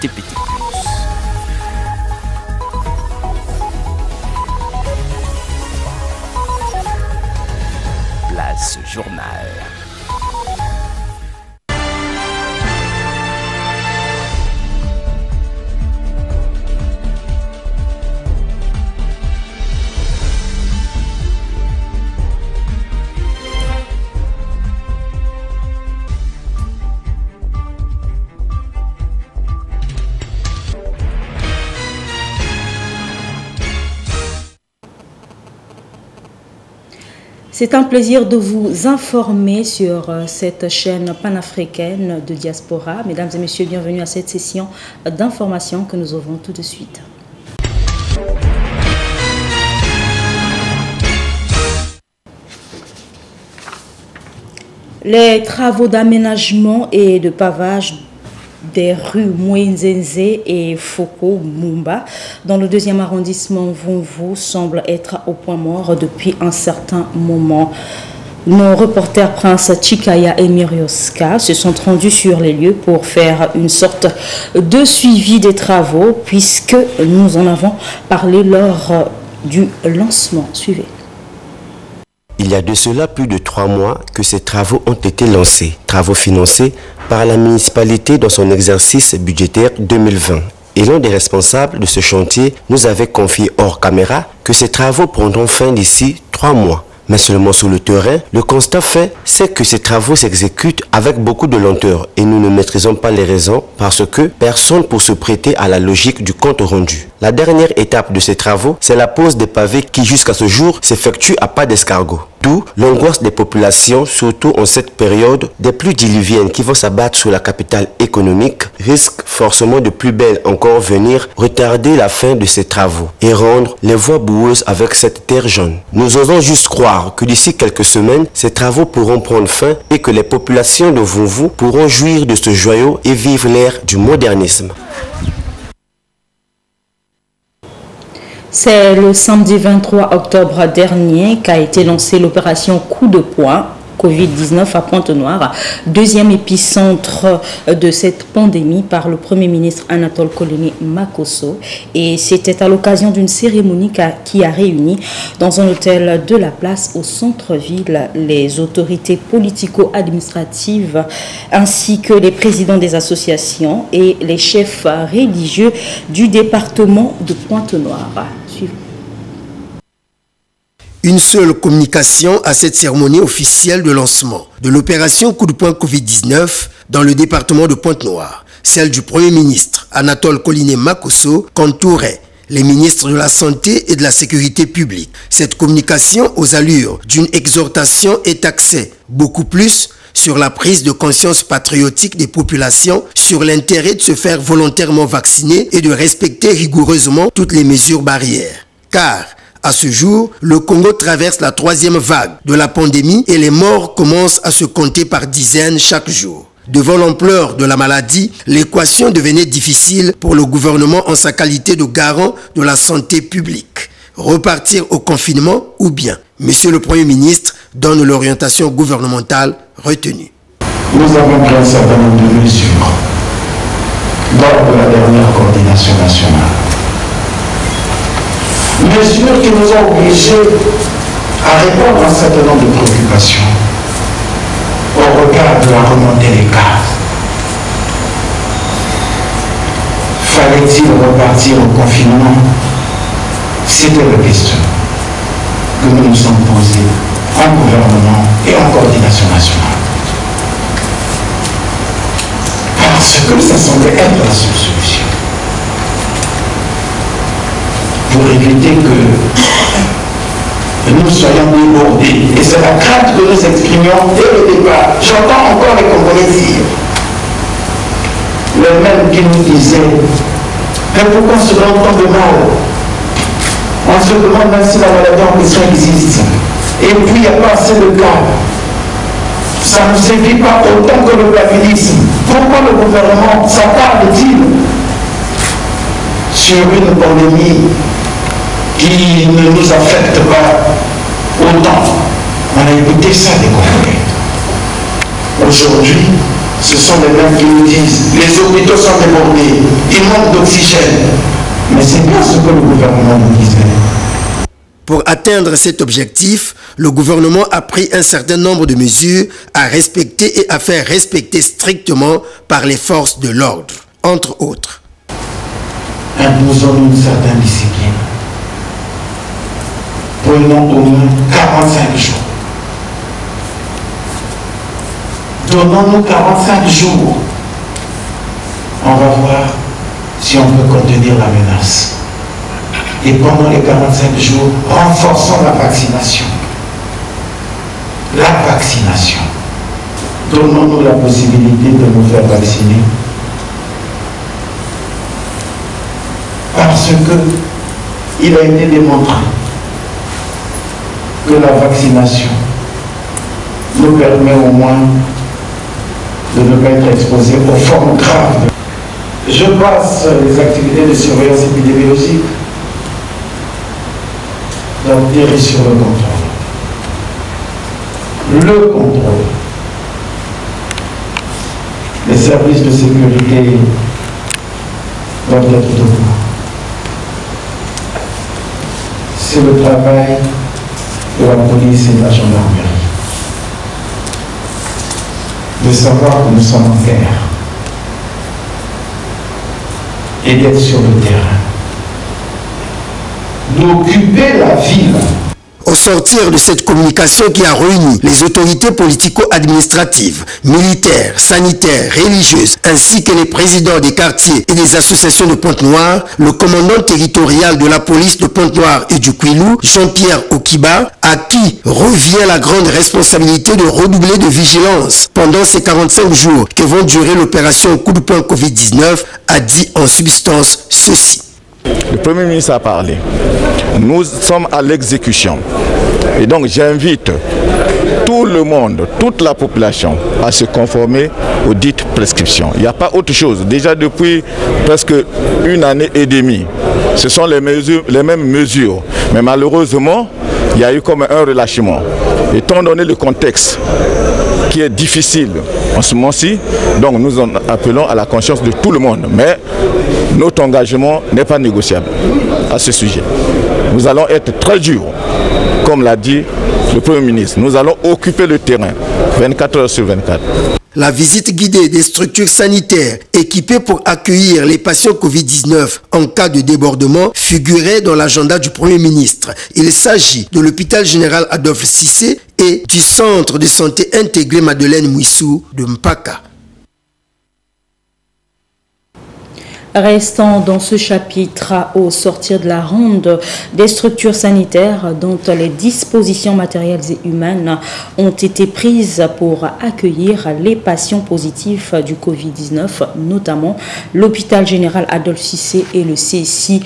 TPT+. Place journal. C'est un plaisir de vous informer sur cette chaîne panafricaine de diaspora. Mesdames et messieurs, bienvenue à cette session d'information que nous ouvrons tout de suite. Les travaux d'aménagement et de pavage des rues Mwenzenze et Foko Mumba dans le 2e arrondissement Vunvu semblent être au point mort depuis un certain moment. Nos reporters Prince Chikaya et Mirioska se sont rendus sur les lieux pour faire une sorte de suivi des travaux puisque nous en avons parlé lors du lancement. Suivez. Il y a de cela plus de 3 mois que ces travaux ont été lancés, travaux financés par la municipalité dans son exercice budgétaire 2020. Et l'un des responsables de ce chantier nous avait confié hors caméra que ces travaux prendront fin d'ici 3 mois. Mais seulement sur le terrain, le constat fait, c'est que ces travaux s'exécutent avec beaucoup de lenteur et nous ne maîtrisons pas les raisons parce que personne pour se prêter à la logique du compte rendu. La dernière étape de ces travaux, c'est la pose des pavés qui jusqu'à ce jour s'effectue à pas d'escargot. D'où l'angoisse des populations, surtout en cette période, des pluies diluviennes qui vont s'abattre sur la capitale économique, risquent forcément de plus belle encore venir retarder la fin de ces travaux et rendre les voies boueuses avec cette terre jaune. Nous osons juste croire que d'ici quelques semaines, ces travaux pourront prendre fin et que les populations de Vunvu pourront jouir de ce joyau et vivre l'ère du modernisme. C'est le samedi 23 octobre dernier qu'a été lancée l'opération Coup de poing Covid-19 à Pointe-Noire, 2e épicentre de cette pandémie par le Premier ministre Anatole Koliné Makosso. Et c'était à l'occasion d'une cérémonie qui a réuni dans un hôtel de la place au centre-ville les autorités politico-administratives ainsi que les présidents des associations et les chefs religieux du département de Pointe-Noire. Suivez. Une seule communication à cette cérémonie officielle de lancement de l'opération Coup de poing Covid-19 dans le département de Pointe-Noire, celle du Premier ministre Anatole Koliné Makosso qu'entourait les ministres de la Santé et de la Sécurité publique. Cette communication aux allures d'une exhortation est axée beaucoup plus sur la prise de conscience patriotique des populations, sur l'intérêt de se faire volontairement vacciner et de respecter rigoureusement toutes les mesures barrières. Car à ce jour, le Congo traverse la 3e vague de la pandémie et les morts commencent à se compter par dizaines chaque jour. Devant l'ampleur de la maladie, l'équation devenait difficile pour le gouvernement en sa qualité de garant de la santé publique. Repartir au confinement ou bien, Monsieur le Premier ministre donne l'orientation gouvernementale retenue. Nous avons pris un certain nombre de mesures lors de la dernière coordination nationale. Mesures qui nous ont obligés à répondre à un certain nombre de préoccupations au regard de la remontée des cas. Fallait-il repartir au confinement? C'était la question que nous nous sommes posés en gouvernement et en coordination nationale. Parce que ça semblait être la seule solution. Pour éviter que nous soyons débordés. Et c'est la crainte que nous exprimions dès le départ. J'entends encore les Congolais dire, les mêmes qui nous disaient, mais pourquoi se donne-t-on de mal? On se demande même si la maladie en question existe. Et puis il n'y a pas assez de cas. Ça ne sévit pas autant que le plagiarisme. Pourquoi le gouvernement s'attarde-t-il sur une pandémie qui ne nous affecte pas autant? On a écouté ça des Congolais. Aujourd'hui, Ce sont les mêmes qui nous disent les hôpitaux sont débordés, il manque d'oxygène. Mais c'est bien ce que le gouvernement nous disait. Pour atteindre cet objectif, le gouvernement a pris un certain nombre de mesures à respecter et à faire respecter strictement par les forces de l'ordre, entre autres. Imposons-nous une certaine discipline. Prenons au moins 45 jours. Donnons-nous 45 jours. On va voir si on peut contenir la menace. Et pendant les 45 jours, renforçons la vaccination. La vaccination. Donnons-nous la possibilité de nous faire vacciner. Parce que il a été démontré que la vaccination nous permet au moins de ne pas être exposé aux formes graves. Je passe les activités de surveillance épidémiologique d'opérer sur le contrôle. Le contrôle. Les services de sécurité doivent être debout. C'est le travail de la police et de la gendarmerie. De savoir que nous sommes en guerre et d'être sur le terrain. D'occuper la ville. Au sortir de cette communication qui a réuni les autorités politico-administratives, militaires, sanitaires, religieuses, ainsi que les présidents des quartiers et des associations de Pointe-Noire, le commandant territorial de la police de Pointe-Noire et du Kouilou, Jean-Pierre Okiba, à qui revient la grande responsabilité de redoubler de vigilance pendant ces 45 jours que vont durer l'opération Coup de poing Covid-19, a dit en substance ceci. Le Premier ministre a parlé. Nous sommes à l'exécution. Et donc j'invite tout le monde, toute la population à se conformer aux dites prescriptions. Il n'y a pas autre chose. Déjà depuis presque une année et demie, ce sont les mêmes mesures. Mais malheureusement, il y a eu comme un relâchement. Étant donné le contexte qui est difficile en ce moment-ci, donc nous en appelons à la conscience de tout le monde. Mais notre engagement n'est pas négociable à ce sujet. Nous allons être très durs, comme l'a dit le Premier ministre. Nous allons occuper le terrain 24 heures sur 24. La visite guidée des structures sanitaires équipées pour accueillir les patients Covid-19 en cas de débordement figurait dans l'agenda du Premier ministre. Il s'agit de l'hôpital général Adolphe Cissé et du centre de santé intégré Madeleine Mouissou de Mpaka. Restant dans ce chapitre, au sortir de la ronde des structures sanitaires dont les dispositions matérielles et humaines ont été prises pour accueillir les patients positifs du Covid-19, notamment l'hôpital général Adolphe Cissé et le CSI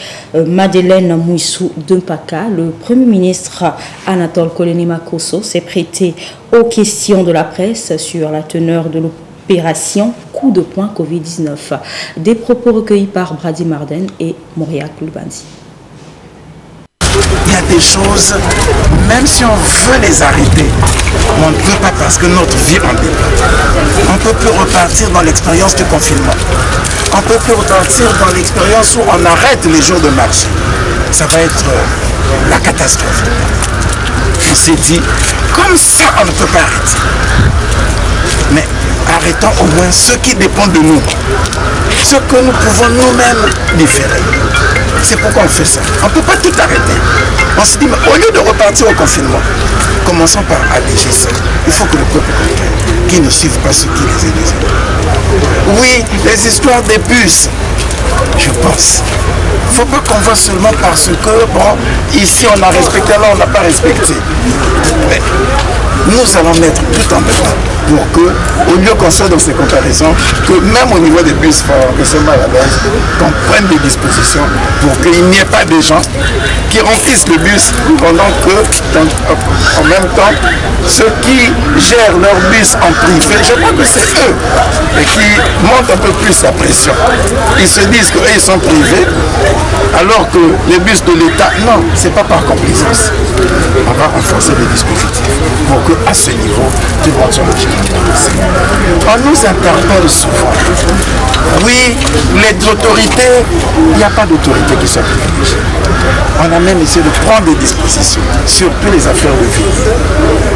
Madeleine Mouissou de Mpaka, le Premier ministre Anatole Koloné Makosso s'est prêté aux questions de la presse sur la teneur de l'opération Coup de poing Covid-19. Des propos recueillis par Brady Marden et Moria Kulbanzi. Il y a des choses, même si on veut les arrêter, on ne peut pas parce que notre vie en dépend. On ne peut plus repartir dans l'expérience du confinement. On ne peut plus repartir dans l'expérience où on arrête les jours de marché. Ça va être la catastrophe. On s'est dit, comme ça on ne peut pas arrêter. Mais arrêtons au moins ce qui dépend de nous. Ce que nous pouvons nous-mêmes différer. C'est pourquoi on fait ça. On ne peut pas tout arrêter. On se dit, mais au lieu de repartir au confinement, commençons par alléger ça. Il faut que le peuple comprenne qu'ils ne suivent pas ce qui les est. Oui, les histoires des bus, je pense. Il ne faut pas qu'on voit seulement parce que, bon, ici on a respecté, là on n'a pas respecté. Mais nous allons mettre tout en œuvre pour que, au lieu qu'on soit dans ces comparaisons, que même au niveau des bus forts, que c'est mal à l'aise, qu'on prenne des dispositions pour qu'il n'y ait pas de gens qui remplissent le bus pendant que, en même temps, ceux qui gèrent leur bus en privé, je crois que c'est eux et qui montent un peu plus la pression. Ils se disent qu'eux ils sont privés, alors que les bus de l'État, non, c'est pas par complaisance. On va renforcer les dispositifs pour qu'à ce niveau, tout le monde soit logé. On nous interpelle souvent. Oui, les autorités, il n'y a pas d'autorité qui soit privilégiée. On a même essayé de prendre des dispositions, surtout les affaires de vie.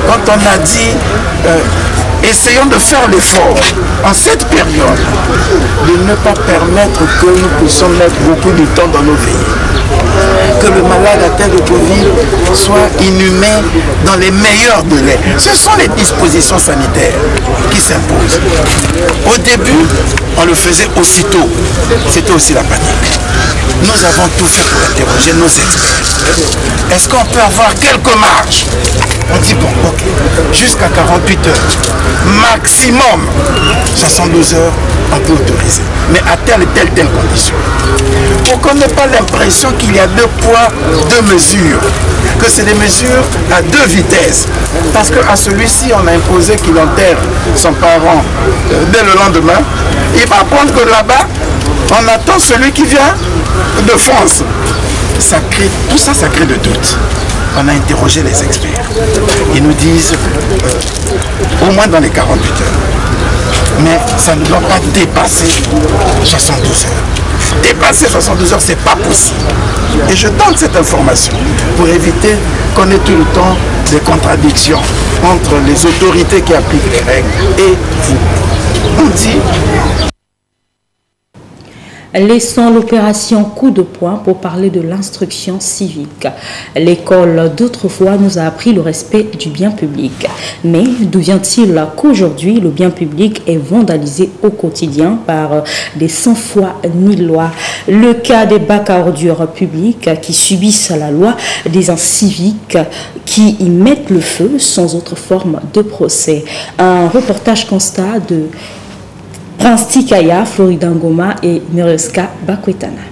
Quand on a dit, essayons de faire l'effort en cette période, de ne pas permettre que nous puissions mettre beaucoup de temps dans nos pays. Que le malade atteint de Covid soit inhumé dans les meilleurs délais. Ce sont les dispositions sanitaires qui s'imposent. Au début, on le faisait aussitôt. C'était aussi la panique. Nous avons tout fait pour interroger nos experts. Est-ce qu'on peut avoir quelques marges? On dit bon, ok, jusqu'à 48 heures, maximum 72 heures, on peut autoriser. Mais à telle condition. Pour qu'on n'ait pas l'impression qu'il y a deux poids, deux mesures. Que c'est des mesures à deux vitesses. Parce qu'à celui-ci, on a imposé qu'il enterre son parent dès le lendemain. Il va apprendre que là-bas, on attend celui qui vient de France. Tout ça, ça crée de doutes. On a interrogé les experts. Ils nous disent au moins dans les 48 heures. Mais ça ne doit pas dépasser 72 heures. Dépasser 72 heures, c'est pas possible. Et je donne cette information pour éviter qu'on ait tout le temps des contradictions entre les autorités qui appliquent les règles et vous. On dit... Laissons l'opération coup de poing pour parler de l'instruction civique. L'école d'autrefois nous a appris le respect du bien public. Mais d'où vient-il qu'aujourd'hui le bien public est vandalisé au quotidien par des sans-foi ni loi? Le cas des bacs à ordures publics qui subissent la loi, des inciviques qui y mettent le feu sans autre forme de procès. Un reportage constat de Prince Tikaya, Florida Ngoma et Mireska Bakwetana.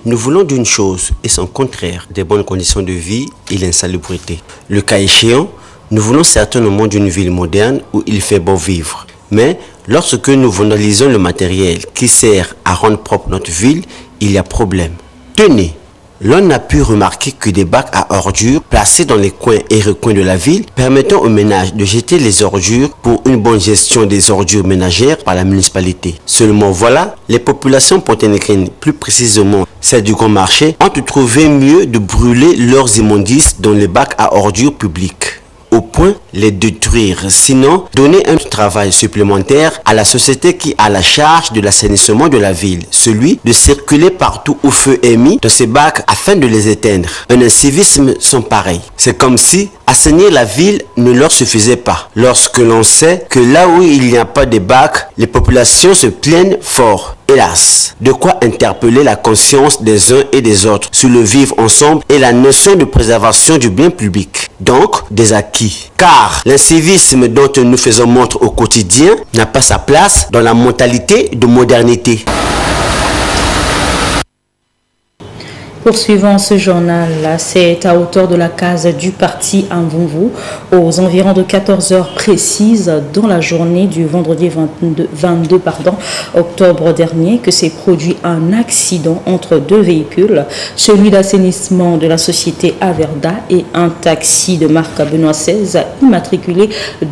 Nous voulons d'une chose et son contraire, des bonnes conditions de vie et l'insalubrité. Le cas échéant, nous voulons certainement d'une ville moderne où il fait bon vivre. Mais lorsque nous vandalisons le matériel qui sert à rendre propre notre ville, il y a problème. Tenez! L'on a pu remarquer que des bacs à ordures placés dans les coins et recoins de la ville permettant aux ménages de jeter les ordures pour une bonne gestion des ordures ménagères par la municipalité. Seulement voilà, les populations ponténégrines, plus précisément celles du Grand Marché, ont trouvé mieux de brûler leurs immondices dans les bacs à ordures publics. Au point les détruire, sinon donner un travail supplémentaire à la société qui a la charge de l'assainissement de la ville, celui de circuler partout où feu est mis dans ces bacs afin de les éteindre. Un incivisme sans pareil. C'est comme si assainir la ville ne leur suffisait pas. Lorsque l'on sait que là où il n'y a pas de bacs, les populations se plaignent fort. Hélas, de quoi interpeller la conscience des uns et des autres sur le vivre ensemble et la notion de préservation du bien public. Donc, des acquis. Car l'incivisme dont nous faisons montre au quotidien n'a pas sa place dans la mentalité de modernité. Poursuivons ce journal, c'est à hauteur de la case du parti Mvumvu, aux environs de 14 heures précises dans la journée du vendredi 22 octobre dernier que s'est produit un accident entre deux véhicules, celui d'assainissement de la société Averda et un taxi de marque Benoît XVI immatriculé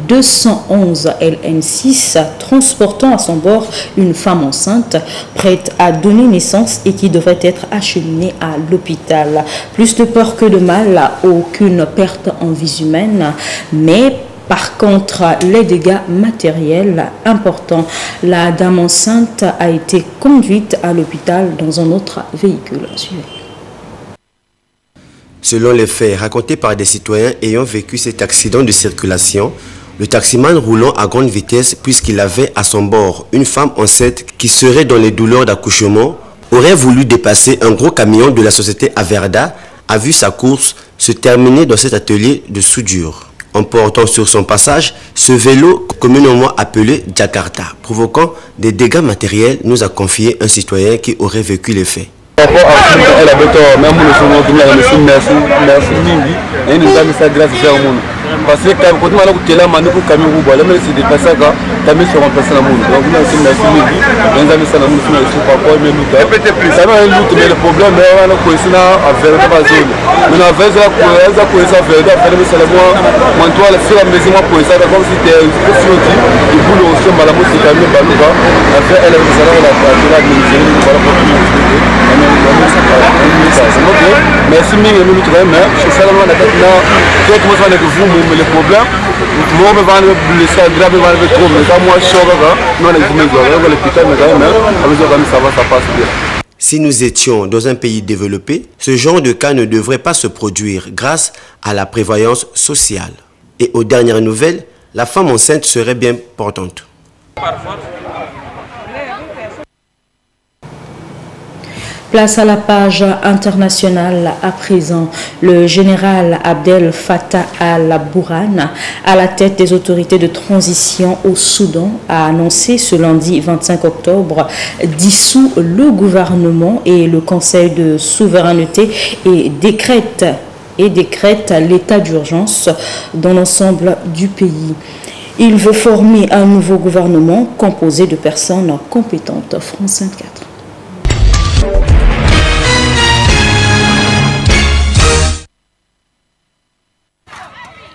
211 LN6 transportant à son bord une femme enceinte prête à donner naissance et qui devrait être acheminée à l'hôpital. Plus de peur que de mal, aucune perte en vie humaine, mais par contre, les dégâts matériels importants. La dame enceinte a été conduite à l'hôpital dans un autre véhicule. Suivez. Selon les faits racontés par des citoyens ayant vécu cet accident de circulation, le taximan roulant à grande vitesse puisqu'il avait à son bord une femme enceinte qui serait dans les douleurs d'accouchement aurait voulu dépasser un gros camion de la société Averda, a vu sa course se terminer dans cet atelier de soudure, emportant sur son passage ce vélo communément appelé Jakarta, provoquant des dégâts matériels, nous a confié un citoyen qui aurait vécu les faits. Elle avait tort, même pour le second, merci, parce que quand on a écouté la manœuvre pour Camille Rouba, là, c'est des personnes qui ont mis remplacer la monde. Donc, on a essayé de mettre les amis, ça n'a pas été pas quoi, mais nous, ça n'a pas été mais le problème, on a coincé à faire la zone. Mais on a fait ça, on a coincé à faire la zone, moi, toi, c'est la maison, moi, coincé, comme si c'était aussi, du boulot aussi, on va la montrer quand même, on a fait, elle a fait ça, on a fait la ministère, on va la faire. Merci mille et mille mais je sais seulement la tête là quand moi ça que vous mais le problème moi me va le blesser grave va le trop mais ça moi choc non les me doit l'hôpital mais quand même avec ça va ça passe bien. Si nous étions dans un pays développé, ce genre de cas ne devrait pas se produire grâce à la prévoyance sociale. Et aux dernières nouvelles, la femme enceinte serait bien portante. Place à la page internationale à présent. Le général Abdel Fattah al-Burhan, à la tête des autorités de transition au Soudan, a annoncé ce lundi 25 octobre dissout le gouvernement et le Conseil de souveraineté et décrète l'état d'urgence dans l'ensemble du pays. Il veut former un nouveau gouvernement composé de personnes compétentes. France 24.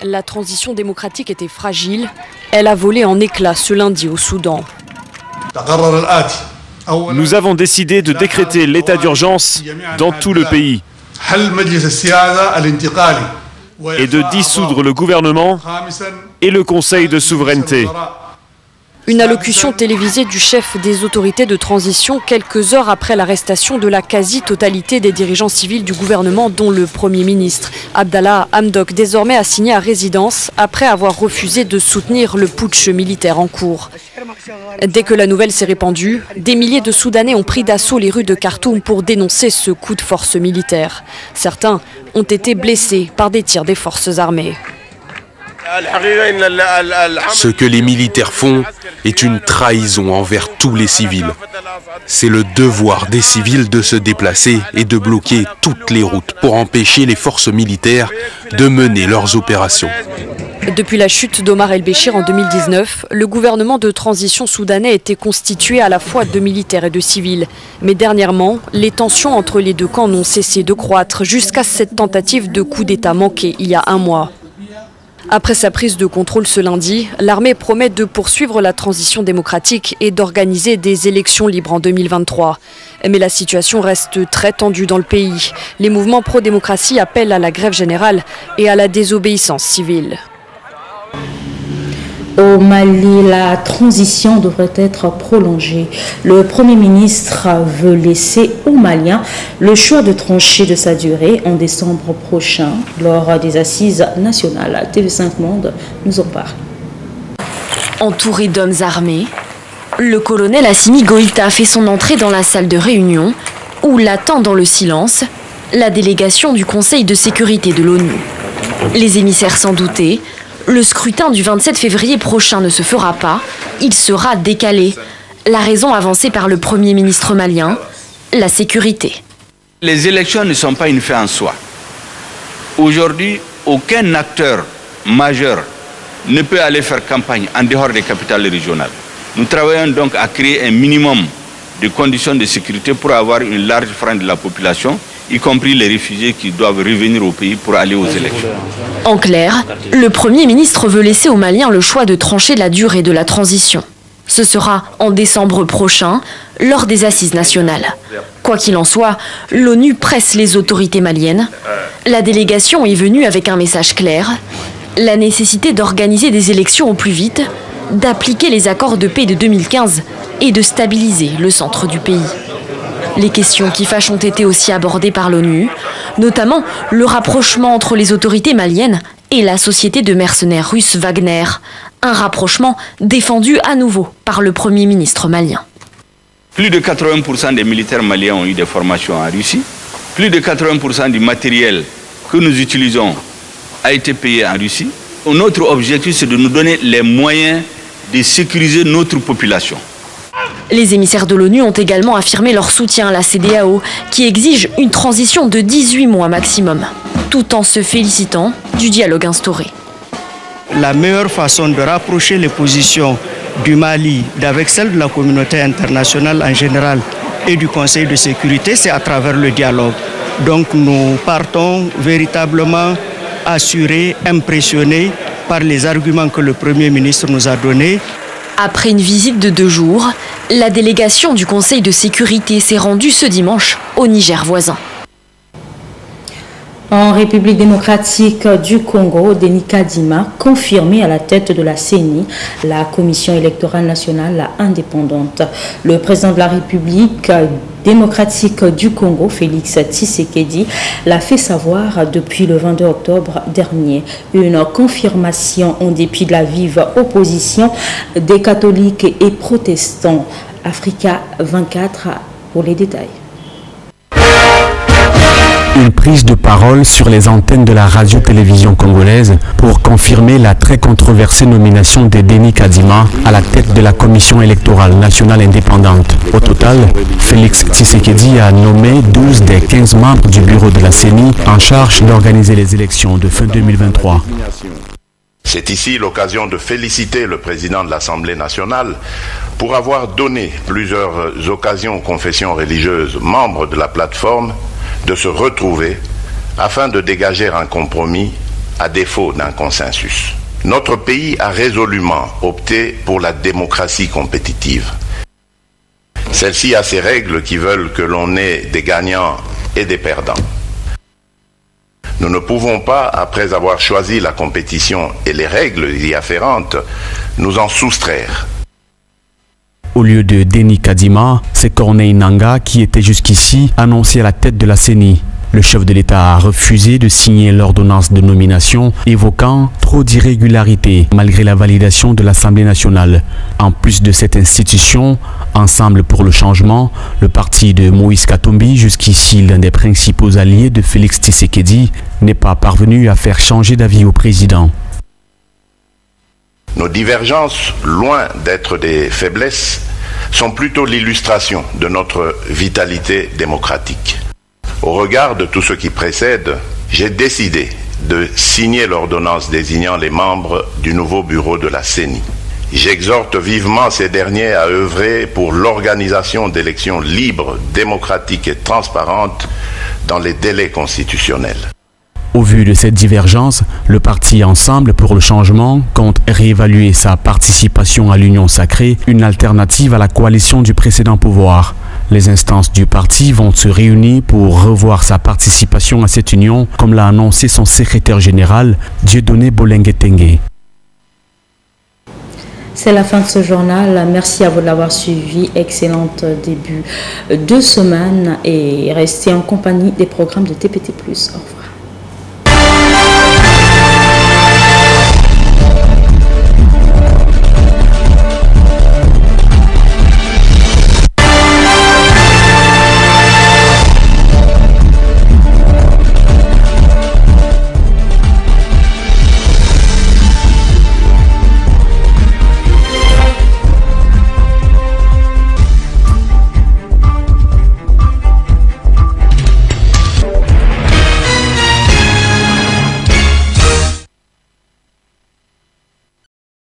La transition démocratique était fragile. Elle a volé en éclats ce lundi au Soudan. Nous avons décidé de décréter l'état d'urgence dans tout le pays et de dissoudre le gouvernement et le Conseil de souveraineté. Une allocution télévisée du chef des autorités de transition quelques heures après l'arrestation de la quasi-totalité des dirigeants civils du gouvernement, dont le Premier ministre. Abdallah Hamdok, désormais assigné à résidence après avoir refusé de soutenir le putsch militaire en cours. Dès que la nouvelle s'est répandue, des milliers de Soudanais ont pris d'assaut les rues de Khartoum pour dénoncer ce coup de force militaire. Certains ont été blessés par des tirs des forces armées. Ce que les militaires font est une trahison envers tous les civils. C'est le devoir des civils de se déplacer et de bloquer toutes les routes pour empêcher les forces militaires de mener leurs opérations. Depuis la chute d'Omar el-Béchir en 2019, le gouvernement de transition soudanais était constitué à la fois de militaires et de civils. Mais dernièrement, les tensions entre les deux camps n'ont cessé de croître jusqu'à cette tentative de coup d'État manquée il y a un mois. Après sa prise de contrôle ce lundi, l'armée promet de poursuivre la transition démocratique et d'organiser des élections libres en 2023. Mais la situation reste très tendue dans le pays. Les mouvements pro-démocratie appellent à la grève générale et à la désobéissance civile. Au Mali, la transition devrait être prolongée. Le Premier ministre veut laisser aux Maliens le choix de trancher de sa durée en décembre prochain lors des assises nationales. TV5 Monde nous en parle. Entouré d'hommes armés, le colonel Assimi Goïta fait son entrée dans la salle de réunion où l'attend dans le silence la délégation du Conseil de sécurité de l'ONU. Les émissaires s'en doutaient. Le scrutin du 27 février prochain ne se fera pas, il sera décalé. La raison avancée par le Premier ministre malien, la sécurité. Les élections ne sont pas une fin en soi. Aujourd'hui, aucun acteur majeur ne peut aller faire campagne en dehors des capitales régionales. Nous travaillons donc à créer un minimum de conditions de sécurité pour avoir une large frange de la population, y compris les réfugiés qui doivent revenir au pays pour aller aux élections. En clair, le Premier ministre veut laisser aux Maliens le choix de trancher la durée de la transition. Ce sera en décembre prochain, lors des assises nationales. Quoi qu'il en soit, l'ONU presse les autorités maliennes. La délégation est venue avec un message clair, la nécessité d'organiser des élections au plus vite, d'appliquer les accords de paix de 2015 et de stabiliser le centre du pays. Les questions qui fâchent ont été aussi abordées par l'ONU, notamment le rapprochement entre les autorités maliennes et la société de mercenaires russes Wagner, un rapprochement défendu à nouveau par le Premier ministre malien. Plus de 80% des militaires maliens ont eu des formations en Russie. Plus de 80% du matériel que nous utilisons a été payé en Russie. Notre objectif, c'est de nous donner les moyens de sécuriser notre population. Les émissaires de l'ONU ont également affirmé leur soutien à la CEDEAO, qui exige une transition de 18 mois maximum, tout en se félicitant du dialogue instauré. La meilleure façon de rapprocher les positions du Mali avec celles de la communauté internationale en général et du Conseil de sécurité, c'est à travers le dialogue. Donc nous partons véritablement assurés, impressionnés par les arguments que le Premier ministre nous a donnés. Après une visite de 2 jours, la délégation du Conseil de sécurité s'est rendue ce dimanche au Niger voisin. En République démocratique du Congo, Denis Kadima, confirmé à la tête de la CENI, la Commission électorale nationale indépendante. Le président de la République démocratique du Congo, Félix Tshisekedi, l'a fait savoir depuis le 22 octobre dernier. Une confirmation en dépit de la vive opposition des catholiques et protestants. Africa 24 pour les détails. Une prise de parole sur les antennes de la radio-télévision congolaise pour confirmer la très controversée nomination de Denis Kadima à la tête de la Commission électorale nationale indépendante. Au total, Félix Tshisekedi a nommé 12 des 15 membres du bureau de la CENI en charge d'organiser les élections de fin 2023. C'est ici l'occasion de féliciter le président de l'Assemblée nationale pour avoir donné plusieurs occasions aux confessions religieuses membres de la plateforme de se retrouver afin de dégager un compromis à défaut d'un consensus. Notre pays a résolument opté pour la démocratie compétitive. Celle-ci a ses règles qui veulent que l'on ait des gagnants et des perdants. Nous ne pouvons pas, après avoir choisi la compétition et les règles y afférentes, nous en soustraire. Au lieu de Denis Kadima, c'est Corneille Nangaa qui était jusqu'ici annoncé à la tête de la CENI. Le chef de l'État a refusé de signer l'ordonnance de nomination, évoquant trop d'irrégularités malgré la validation de l'Assemblée nationale. En plus de cette institution, Ensemble pour le changement, le parti de Moïse Katumbi, jusqu'ici l'un des principaux alliés de Félix Tshisekedi, n'est pas parvenu à faire changer d'avis au président. Nos divergences, loin d'être des faiblesses, sont plutôt l'illustration de notre vitalité démocratique. Au regard de tout ce qui précède, j'ai décidé de signer l'ordonnance désignant les membres du nouveau bureau de la CENI. J'exhorte vivement ces derniers à œuvrer pour l'organisation d'élections libres, démocratiques et transparentes dans les délais constitutionnels. Au vu de cette divergence, le parti Ensemble pour le changement compte réévaluer sa participation à l'Union sacrée, une alternative à la coalition du précédent pouvoir. Les instances du parti vont se réunir pour revoir sa participation à cette union, comme l'a annoncé son secrétaire général, Dieudonné Bolengue-Tengue. C'est la fin de ce journal. Merci à vous de l'avoir suivi. Excellent début de semaine et restez en compagnie des programmes de TPT+. Au revoir.